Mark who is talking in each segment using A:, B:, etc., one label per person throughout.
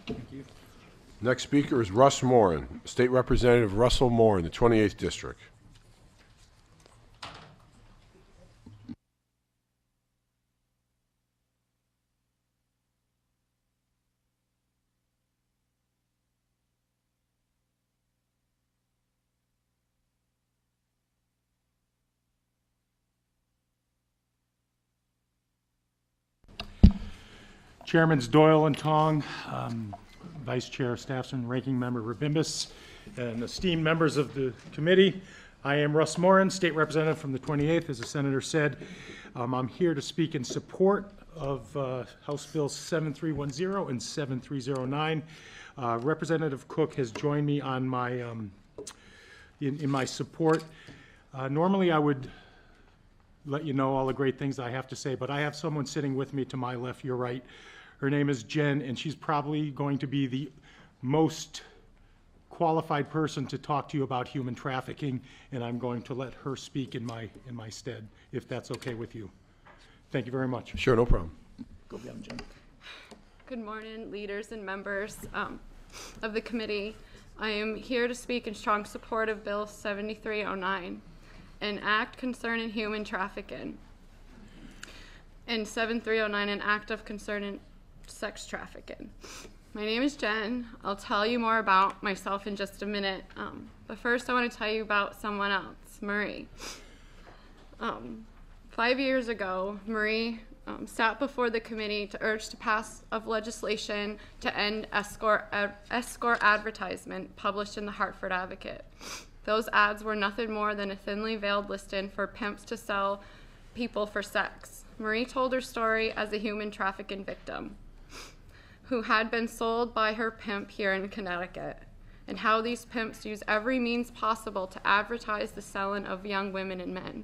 A: Thank you.
B: Next speaker is Russ Morin, State Representative Russell Moore in the 28th District.
A: Chairmans Doyle and Tong, Vice Chair STAFSTROM, Ranking Member REBIMBAS, and esteemed members of the committee. I am Russ Morin, State Representative from the 28th, as the Senator said. I'm here to speak in support of House Bills 7310 and 7309. Representative Cook has joined me on my in my support. Normally I would let you know all the great things I have to say, but I have someone sitting with me to my left, your right. Her name is Jenn, and she's probably going to be the most qualified person to talk to you about human trafficking, and I'm going to let her speak in my stead, if that's okay with you. Thank you very much.
B: Sure, no problem.
A: Go down, Jenn.
C: Good morning, leaders and members of the committee. I am here to speak in strong support of Bill 7309, an act concerning human trafficking, and 7309, an act of concerning sex trafficking. My name is Jenn. I'll tell you more about myself in just a minute, but first I want to tell you about someone else, Marie. 5 years ago, Marie sat before the committee to urge the pass of legislation to end escort advertisement published in the Hartford Advocate. Those ads were nothing more than a thinly veiled listing for pimps to sell people for sex. Marie told her story as a human trafficking victim who had been sold by her pimp here in Connecticut, and how these pimps use every means possible to advertise the selling of young women and men.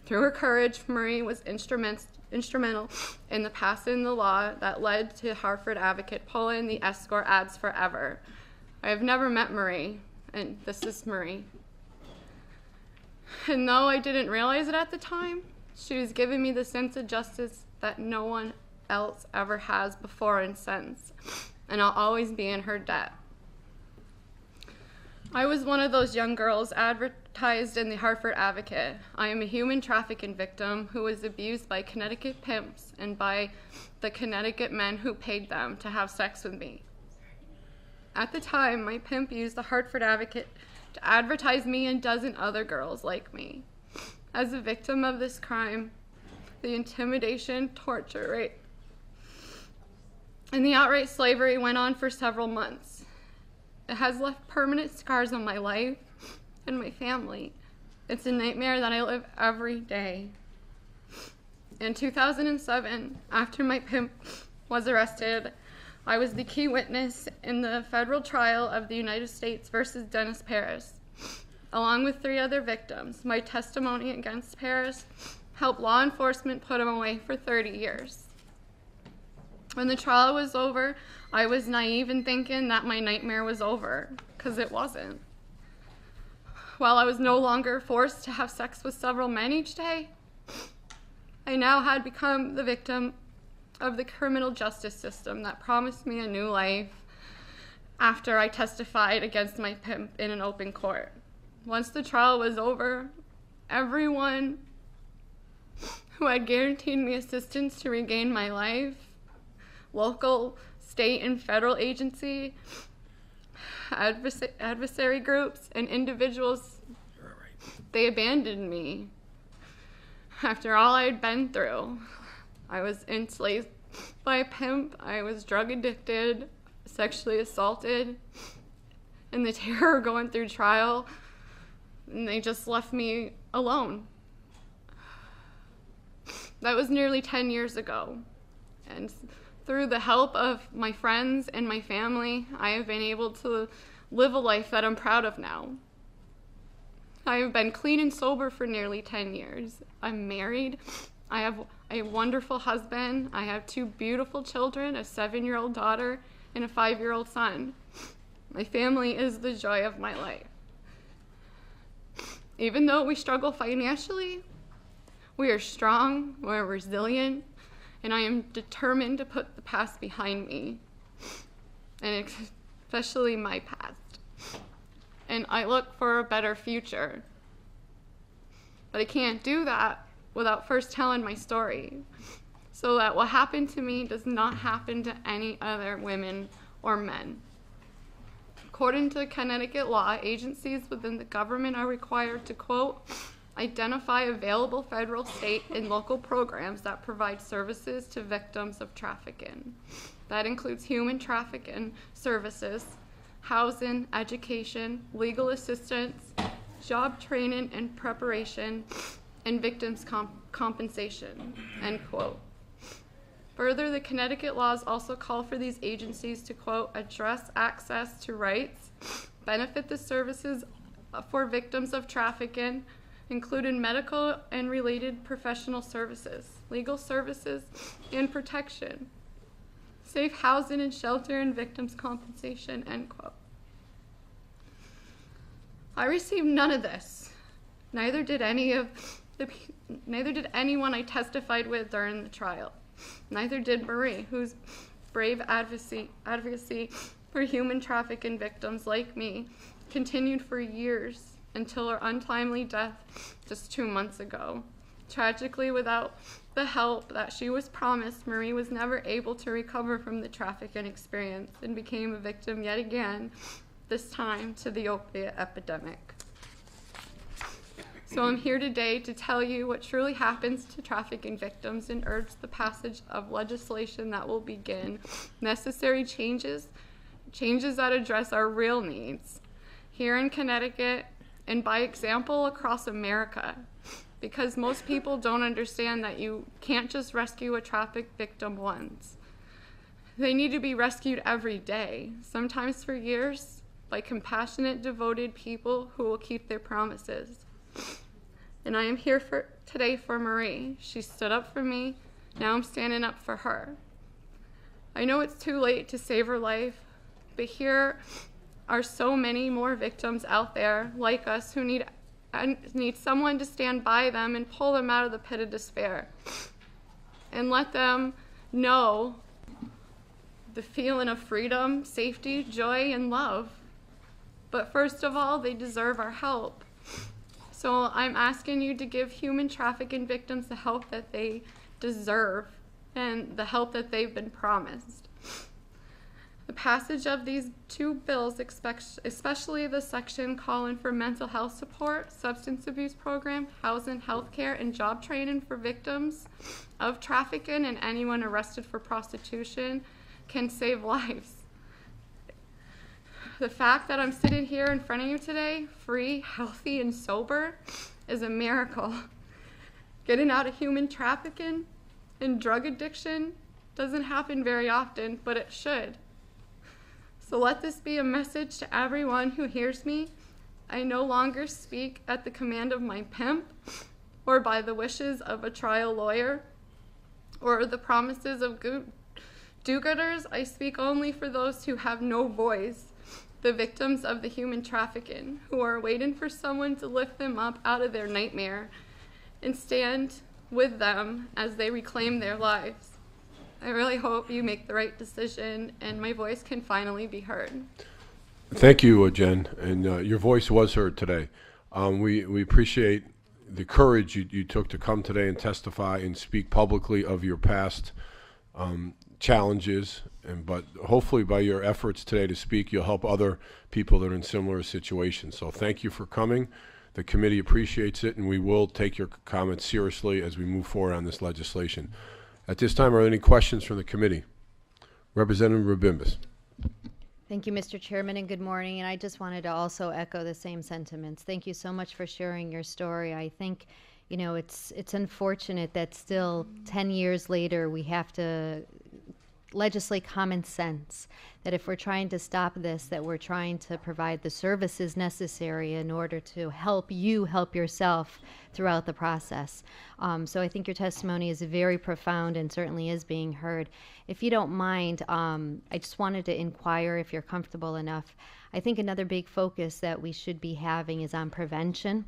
C: Through her courage, Marie was instrumental in the passing the law that led to Hartford Advocate pulling the escort ads forever. I have never met Marie, and this is Marie. And though I didn't realize it at the time, she was giving me the sense of justice that no one else ever has before and since, and I'll always be in her debt. I was one of those young girls advertised in the Hartford Advocate. I am a human trafficking victim who was abused by Connecticut pimps and by the Connecticut men who paid them to have sex with me. At the time, my pimp used the Hartford Advocate to advertise me and a dozen other girls like me. As a victim of this crime, the intimidation, torture, rape, and the outright slavery went on for several months. It has left permanent scars on my life and my family. It's a nightmare that I live every day. In 2007, after my pimp was arrested, I was the key witness in the federal trial of the United States versus Dennis Paris. Along with 3 other victims, my testimony against Paris helped law enforcement put him away for 30 years. When the trial was over, I was naive in thinking that my nightmare was over, because it wasn't. While I was no longer forced to have sex with several men each day, I now had become the victim of the criminal justice system that promised me a new life after I testified against my pimp in an open court. Once the trial was over, everyone who had guaranteed me assistance to regain my life, local, state, and federal agency, adversary groups, and individuals, they abandoned me. After all I had been through, I was enslaved by a pimp, I was drug addicted, sexually assaulted, and the terror going through trial, and they just left me alone. That was nearly 10 years ago, and through the help of my friends and my family, I have been able to live a life that I'm proud of now. I have been clean and sober for nearly 10 years. I'm married. I have a wonderful husband. I have 2 beautiful children, a 7-year-old daughter and a 5-year-old son. My family is the joy of my life. Even though we struggle financially, we are strong, we're resilient, and I am determined to put the past behind me. and especially my past. And I look for a better future. But I can't do that without first telling my story, so that what happened to me does not happen to any other women or men. According to Connecticut law, agencies within the government are required to, quote, identify available federal, state, and local programs that provide services to victims of trafficking. That includes human trafficking services, housing, education, legal assistance, job training and preparation, and victims' compensation, end quote. Further, the Connecticut laws also call for these agencies to, quote, address access to rights, benefit the services for victims of trafficking, including medical and related professional services, legal services, and protection, safe housing and shelter, and victims' compensation, end quote. I received none of this. Neither did anyone I testified with during the trial. Neither did Marie, whose brave advocacy for human trafficking victims like me continued for years until her untimely death just 2 months ago. Tragically, without the help that she was promised, Marie was never able to recover from the trafficking experience and became a victim yet again, this time to the opiate epidemic. So I'm here today to tell you what truly happens to trafficking victims and urge the passage of legislation that will begin necessary changes that address our real needs here in Connecticut and by example across America, because most people don't understand that you can't just rescue a traffic victim once. They need to be rescued every day, sometimes for years, by compassionate, devoted people who will keep their promises. And I am here today for Marie. She stood up for me. Now I'm standing up for her. I know it's too late to save her life, but here are so many more victims out there like us who need someone to stand by them and pull them out of the pit of despair and let them know the feeling of freedom, safety, joy, and love. But first of all, they deserve our help. So I'm asking you to give human trafficking victims the help that they deserve and the help that they've been promised. The passage of these two bills, especially the section calling for mental health support, substance abuse program, housing, healthcare, and job training for victims of trafficking and anyone arrested for prostitution, can save lives. The fact that I'm sitting here in front of you today, free, healthy, and sober, is a miracle. Getting out of human trafficking and drug addiction doesn't happen very often, but it should. So let this be a message to everyone who hears me. I no longer speak at the command of my pimp or by the wishes of a trial lawyer or the promises of do-gooders. I speak only for those who have no voice, the victims of the human trafficking, who are waiting for someone to lift them up out of their nightmare and stand with them as they reclaim their lives. I really hope you make the right decision and my voice can finally be heard.
B: Thank you, Jen, and your voice was heard today. We appreciate the courage you took to come today and testify and speak publicly of your past challenges, but hopefully by your efforts today to speak, you'll help other people that are in similar situations. So thank you for coming. The committee appreciates it, and we will take your comments seriously as we move forward on this legislation. At this time, are there any questions from the committee? Representative REBIMBAS.
D: Thank you, Mr. Chairman, and good morning. And I just wanted to also echo the same sentiments. Thank you so much for sharing your story. I think, you know, it's unfortunate that still 10 years later we have to legislate common sense, that if we're trying to stop this, that we're trying to provide the services necessary in order to help you help yourself throughout the process. So I think your testimony is very profound and certainly is being heard. If you don't mind, I just wanted to inquire if you're comfortable enough. I think another big focus that we should be having is on prevention.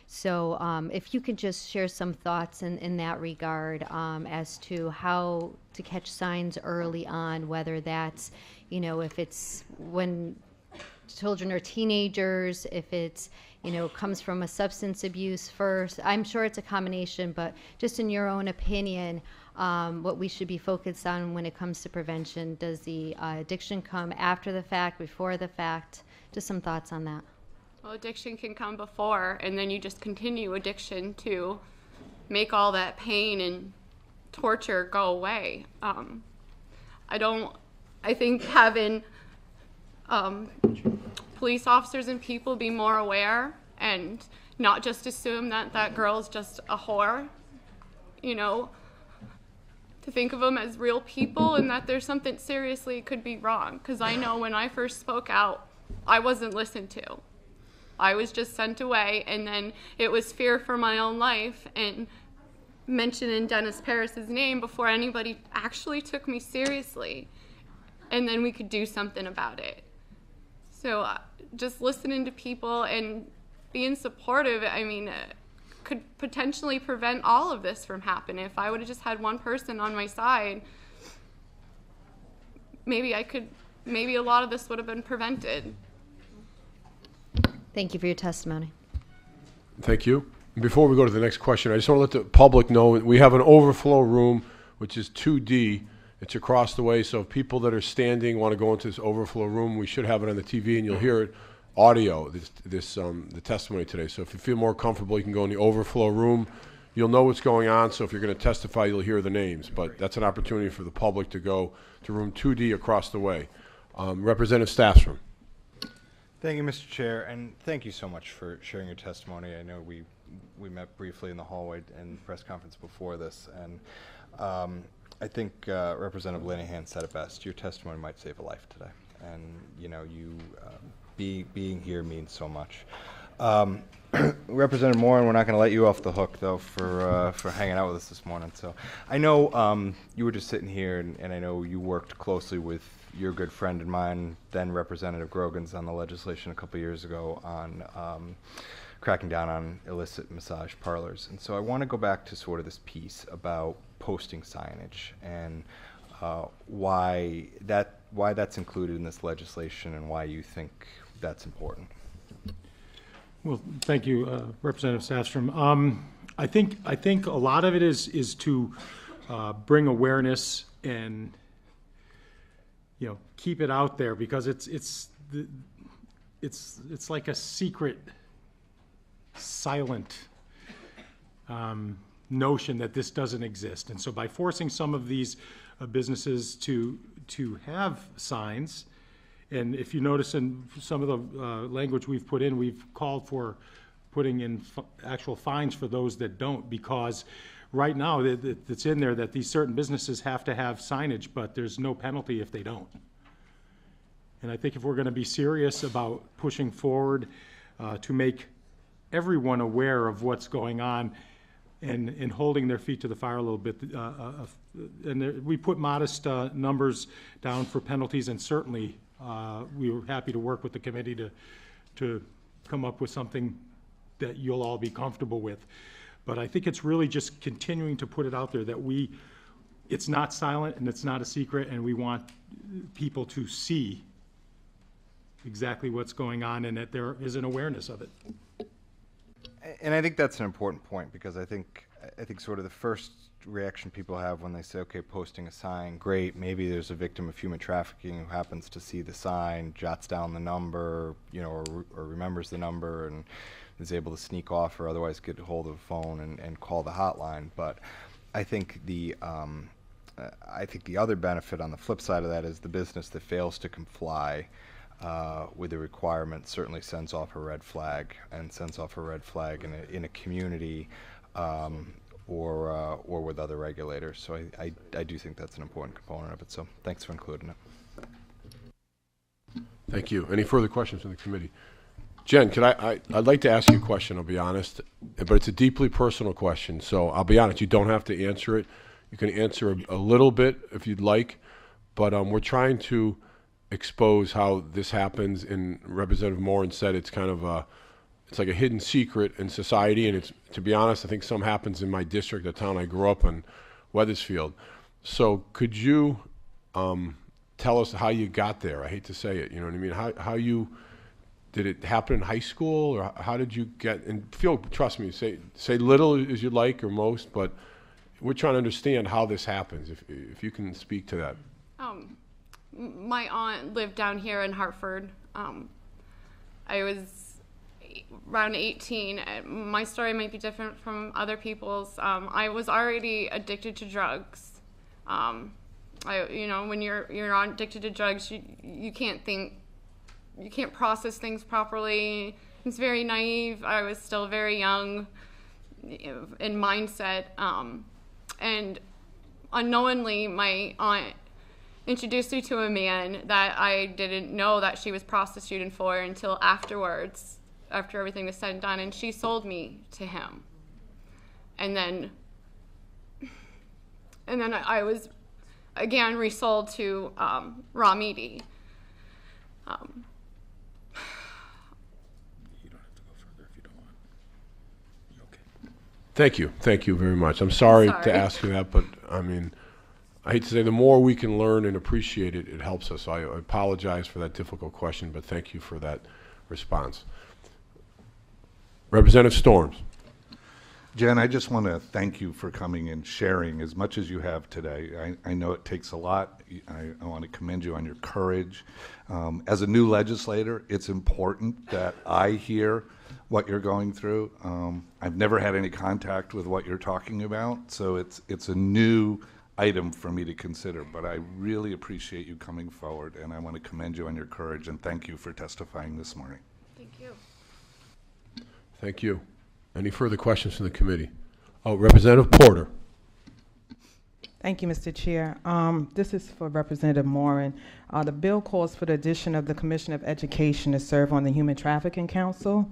D: So if you could just share some thoughts in that regard as to how to catch signs early on, whether that's, if it's when children are teenagers, if it's, comes from a substance abuse first. I'm sure it's a combination, but just in your own opinion, what we should be focused on when it comes to prevention. Does the addiction come after the fact, before the fact? Just some thoughts on that.
C: Well, addiction can come before, and then you just continue addiction to make all that pain and torture go away. I think having police officers and people be more aware and not just assume that that girl's just a whore, to think of them as real people and that there's something seriously could be wrong. Because I know when I first spoke out, I wasn't listened to. I was just sent away, and then it was fear for my own life and mentioning Dennis Paris's name before anybody actually took me seriously, and then we could do something about it. So just listening to people and being supportive, could potentially prevent all of this from happening. If I would have just had one person on my side, maybe a lot of this would have been prevented.
D: Thank you for your testimony.
B: Thank you. Before we go to the next question, I just want to let the public know we have an overflow room, which is 2D. It's across the way, so if people that are standing want to go into this overflow room, we should have it on the TV, and you'll hear it audio, the testimony today. So if you feel more comfortable, you can go in the overflow room. You'll know what's going on, so if you're going to testify, you'll hear the names. But that's an opportunity for the public to go to room 2D across the way. Representative STAFSTROM.
E: Thank you, Mr. Chair, and thank you so much for sharing your testimony. I know we met briefly in the hallway and press conference before this, and I think Representative Linehan said it best. Your testimony might save a life today, and being here means so much. Representative Moran, we're not going to let you off the hook though for hanging out with us this morning. So I know you were just sitting here, and I know you worked closely with your good friend and mine, then Representative Grogan's, on the legislation a couple years ago on cracking down on illicit massage parlors. And so I want to go back to sort of this piece about posting signage and why that's included in this legislation and why you think that's important.
A: Well, thank you, Representative STAFSTROM. I think a lot of it is to bring awareness and keep it out there, because it's like a secret, silent notion that this doesn't exist. And so by forcing some of these businesses to have signs, and if you notice in some of the language we've put in, we've called for putting in actual fines for those that don't, because right now it's in there that these certain businesses have to have signage, but there's no penalty if they don't. And I think if we're going to be serious about pushing forward to make everyone aware of what's going on and holding their feet to the fire a little bit, and we put modest numbers down for penalties, and certainly we were happy to work with the committee to come up with something that you'll all be comfortable with. But I think it's really just continuing to put it out there that it's not silent and it's not a secret, and we want people to see exactly what's going on and that there is an awareness of it.
E: And I think that's an important point, because I think sort of the first reaction people have when they say, okay, posting a sign, great, maybe there's a victim of human trafficking who happens to see the sign, jots down the number, or remembers the number and is able to sneak off or otherwise get a hold of a phone and call the hotline. But I think the other benefit on the flip side of that is the business that fails to comply with the requirement certainly sends off a red flag, and sends off a red flag in a community or with other regulators. So I do think that's an important component of it. So thanks for including it.
B: Thank you. Any further questions from the committee? Jen, I'd like to ask you a question, I'll be honest, but it's a deeply personal question. So I'll be honest, you don't have to answer it. You can answer a little bit if you'd like, but we're trying to expose how this happens. And Representative Moran said it's kind of it's like a hidden secret in society, and it's, to be honest, I think some happens in my district, the town I grew up in, Weathersfield. So could you tell us how you got there? I hate to say it, you know what I mean? How you, did it happen in high school, or how did you get, and trust me, say little as you like or most, but we're trying to understand how this happens, if you can speak to that.
C: My aunt lived down here in Hartford. I was around 18. My story might be different from other people's. I was already addicted to drugs. When you're addicted to drugs, you can't think, you can't process things properly. It's very naive. I was still very young in mindset, and unknowingly, my aunt introduced me to a man that I didn't know that she was prostituting for until afterwards, after everything was said and done, and she sold me to him. And then I was again resold to raw meaty.
A: You don't have to go further if you don't want. You okay?
B: Thank you very much. I'm sorry to ask you that, but I mean, I hate to say, the more we can learn and appreciate it, it helps us. I apologize for that difficult question, but thank you for that response. Representative Storms.
F: Jen, I just want to thank you for coming and sharing as much as you have today. I know it takes a lot. I want to commend you on your courage. As a new legislator, it's important that I hear what you're going through. I've never had any contact with what you're talking about, so it's a new item for me to consider, but I really appreciate you coming forward, and I want to commend you on your courage, and thank you for testifying this morning.
C: Thank you.
B: Thank you. Any further questions from the committee? Oh, Representative Porter.
G: Thank you, Mr. Chair. This is for Representative Moran. The bill calls for the addition of the Commission of Education to serve on the Human Trafficking Council.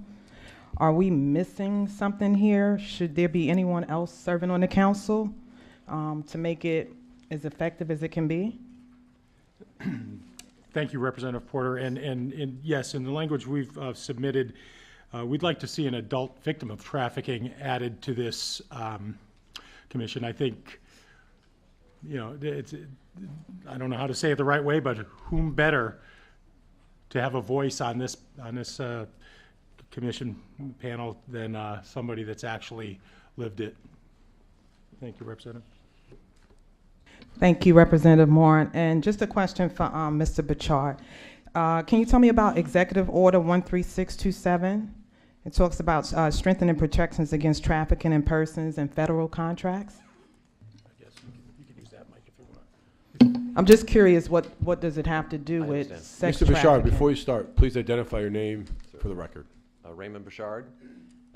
G: Are we missing something here? Should there be anyone else serving on the council to make it as effective as it can be?
A: Thank you, Representative Porter. And yes, in the language we've submitted, we'd like to see an adult victim of trafficking added to this commission. I think, you know, I don't know how to say it the right way, but whom better to have a voice on this commission panel than somebody that's actually lived it. Thank you, Representative.
G: Thank you, Representative Moran. And just a question for Mr. Bechard. Can you tell me about Executive Order 13627? It talks about strengthening protections against trafficking in persons and federal contracts.
A: I guess you can use that mic if you want.
G: I'm just curious, what does it have to do with sex
B: Mr. Bechard,
G: trafficking?
B: before you start, please identify your name for the record.
H: Raymond Bechard.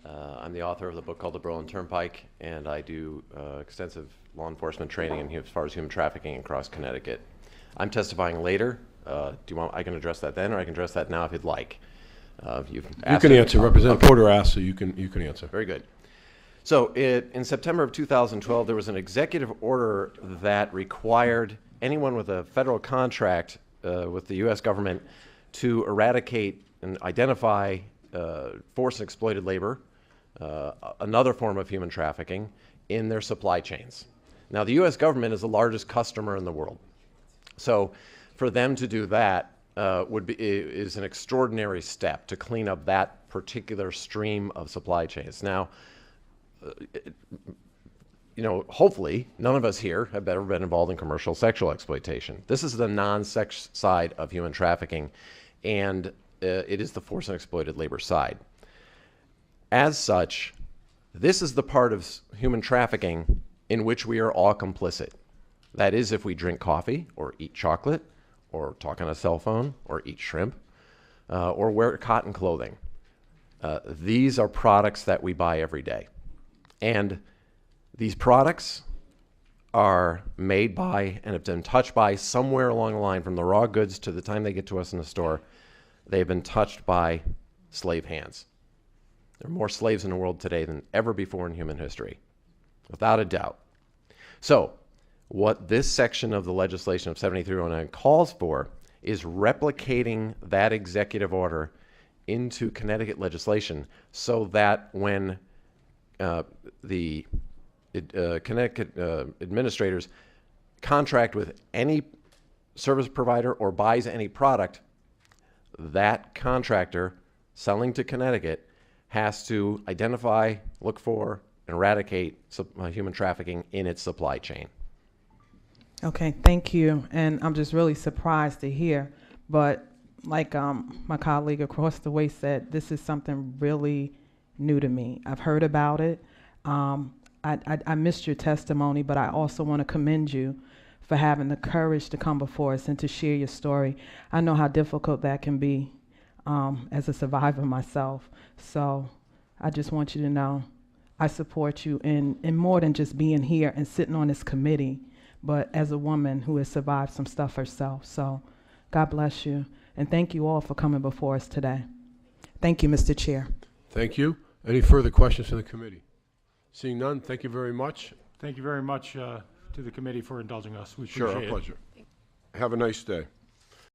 H: I'm the author of the book called The Berlin Turnpike, and I do extensive law enforcement training as far as human trafficking across Connecticut. I'm testifying later. Do you want? I can address that then, or I can address that now if you'd like.
B: You can answer. Representative Porter asked, so you can answer.
H: Very good. So in September of 2012, there was an executive order that required anyone with a federal contract with the U.S. government to eradicate and identify forced and exploited labor, another form of human trafficking, in their supply chains. Now, the U.S. government is the largest customer in the world. So for them to do that is an extraordinary step to clean up that particular stream of supply chains. Now, you know, hopefully none of us here have ever been involved in commercial sexual exploitation. This is the non-sex side of human trafficking, and it is the forced and exploited labor side. As such, this is the part of human trafficking in which we are all complicit. That is, if we drink coffee or eat chocolate or talk on a cell phone or eat shrimp or wear cotton clothing. These are products that we buy every day. And these products are made by and have been touched by somewhere along the line, from the raw goods to the time they get to us in the store. They've been touched by slave hands. There are more slaves in the world today than ever before in human history, without a doubt. So what this section of the legislation of 7309 calls for is replicating that executive order into Connecticut legislation so that when the Connecticut administrators contract with any service provider or buys any product, that contractor selling to Connecticut has to identify, look for, and eradicate human trafficking in its supply chain.
G: Okay, thank you. And I'm just really surprised to hear, but like my colleague across the way said, this is something really new to me. I've heard about it. I missed your testimony, but I also want to commend you for having the courage to come before us and to share your story. I know how difficult that can be as a survivor myself. So I just want you to know I support you in more than just being here and sitting on this committee, but as a woman who has survived some stuff herself. So God bless you. And thank you all for coming before us today. Thank you, Mr. Chair.
B: Thank you. Any further questions from the committee? Seeing none, thank you very much.
A: Thank you very much to the committee for indulging us. We appreciate it.
B: Sure, our pleasure. Have a nice day.